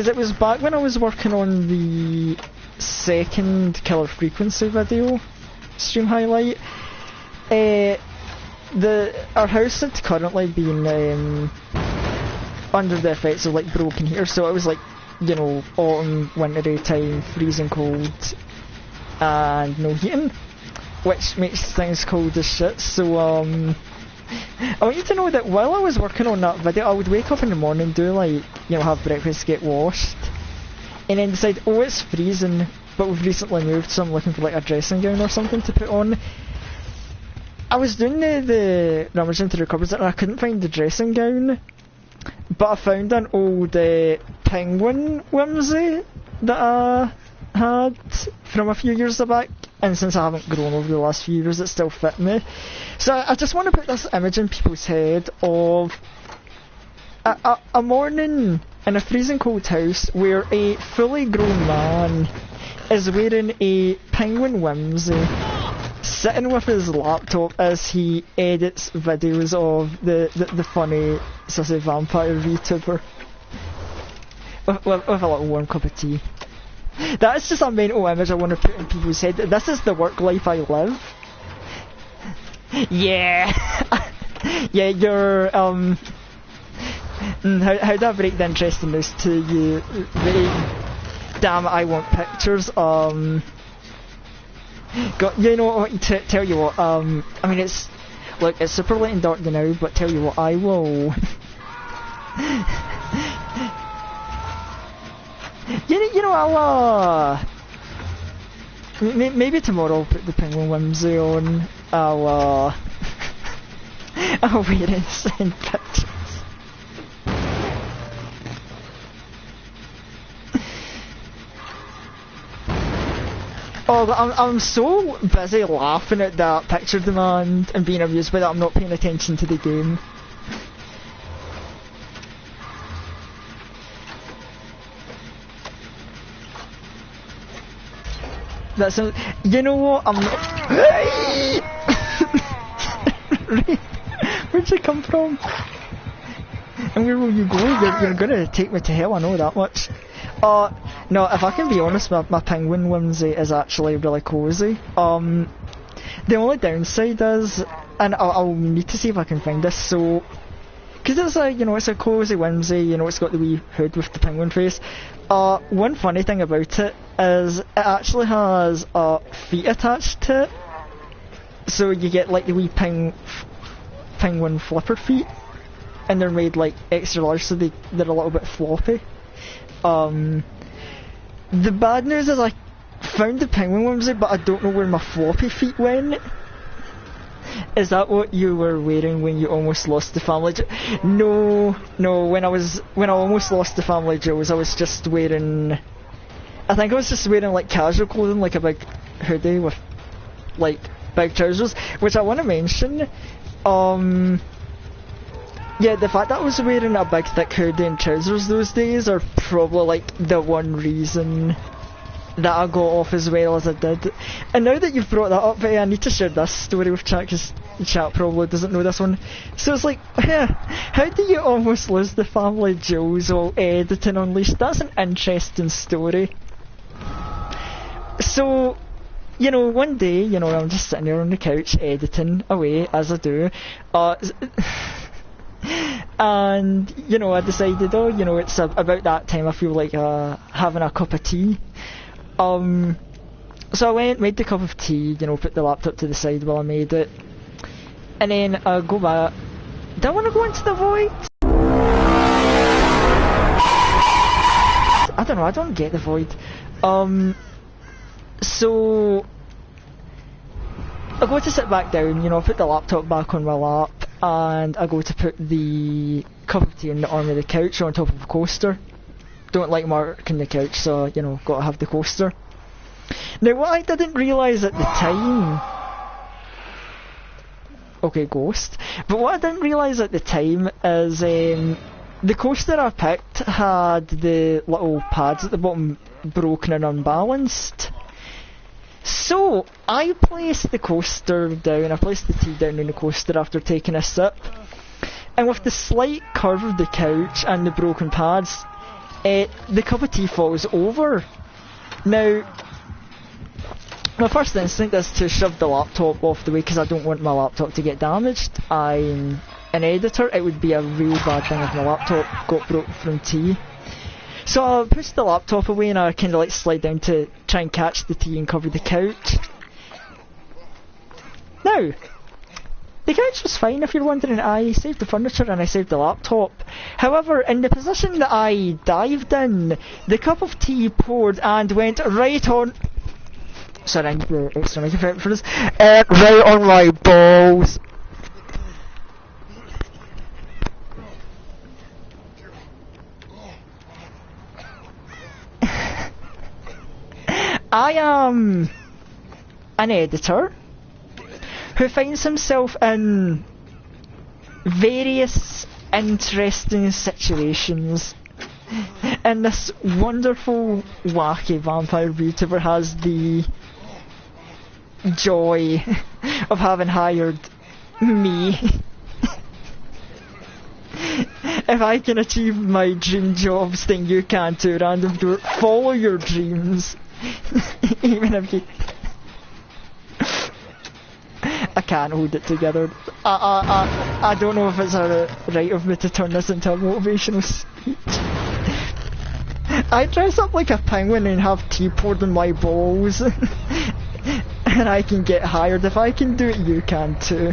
it was back when I was working on the second Killer Frequency video stream highlight. Our house had currently been under the effects of like broken heater, so it was like, you know, autumn, wintry time, freezing cold, and no heating, which makes things cold as shit. So I want you to know that while I was working on that video, I would wake up in the morning, do like, you know, have breakfast, get washed, and then decide, oh, it's freezing, but we've recently moved, so I'm looking for like a dressing gown or something to put on. I was doing the rummaging through the cupboards and I couldn't find the dressing gown, but I found an old penguin whimsy that I had from a few years back, and since I haven't grown over the last few years, it still fit me. So I just want to put this image in people's head of a morning in a freezing cold house where a fully grown man is wearing a penguin whimsy, sitting with his laptop as he edits videos of the funny sussy vampire VTuber with a little warm cup of tea. That's just a mental image I want to put in people's head. This is the work life I live. Yeah. Yeah, you're how do I break the interest in this to you? Damn it, I want pictures. You know what? Tell you what. I mean, it's super late and dark now, but tell you what, I will. You know, I'll maybe tomorrow I'll put the penguin whimsy on. I'll wear it and send pictures. Oh, I'm so busy laughing at that picture demand and being amused by that I'm not paying attention to the game. That's you know what? I'm not. Where'd you come from? And where will you go? You're gonna take me to hell, I know that much. No, if I can be honest, my penguin whimsy is actually really cozy. The only downside is, and I'll need to see if I can find this, so, because it's a, you know, it's a cozy whimsy, you know, it's got the wee hood with the penguin face. One funny thing about it is it actually has feet attached to it, so you get like the wee penguin flipper feet, and they're made like extra large, so they're a little bit floppy. The bad news is I found the penguin whimsy, but I don't know where my floppy feet went. Is that what you were wearing when you almost lost the family No, when I almost lost the family jewels, I was just wearing, I think I was just wearing like casual clothing, like a big hoodie with like big trousers, which I want to mention. Yeah, the fact that I was wearing a big thick hoodie and trousers those days are probably like the one reason that I got off as well as I did. And now that you've brought that up, I need to share this story with chat, because chat probably doesn't know this one. So it's like, how do you almost lose the family jewels while editing Unleashed? That's an interesting story. So, you know, one day, you know, I'm just sitting there on the couch editing away, as I do. And, you know, I decided, oh, you know, it's about that time I feel like having a cup of tea. So I went, made the cup of tea, you know, put the laptop to the side while I made it. And then I go back. Do I want to go into the void? I don't know, I don't get the void. So I go to sit back down, you know, put the laptop back on my lap, and I go to put the cup of tea on the arm of the couch on top of a coaster. Don't like marking the couch, so, you know, gotta have the coaster. Now, what I didn't realise at the time... Okay, ghost. But what I didn't realise at the time is the coaster I picked had the little pads at the bottom broken and unbalanced. So, I placed the coaster down, I placed the tea down on the coaster after taking a sip, and with the slight curve of the couch and the broken pads, the cup of tea falls over. Now, my first instinct is to shove the laptop off the way because I don't want my laptop to get damaged. I'm an editor, it would be a real bad thing if my laptop got broke from tea. So I pushed the laptop away and I kind of like slide down to try and catch the tea and cover the couch. Now, the couch was fine if you're wondering. I saved the furniture and I saved the laptop. However, in the position that I dived in, the cup of tea poured and went right on... Sorry, I need the extra mic effect for this. Right on my balls. I am an editor who finds himself in various interesting situations, and this wonderful, wacky vampire YouTuber has the joy of having hired me. If I can achieve my dream jobs, then you can too. Random door. Follow your dreams. Even if you... I can't hold it together. I don't know if it's right of me to turn this into a motivational speech. I dress up like a penguin and have tea poured in my balls. And I can get hired. If I can do it, you can too.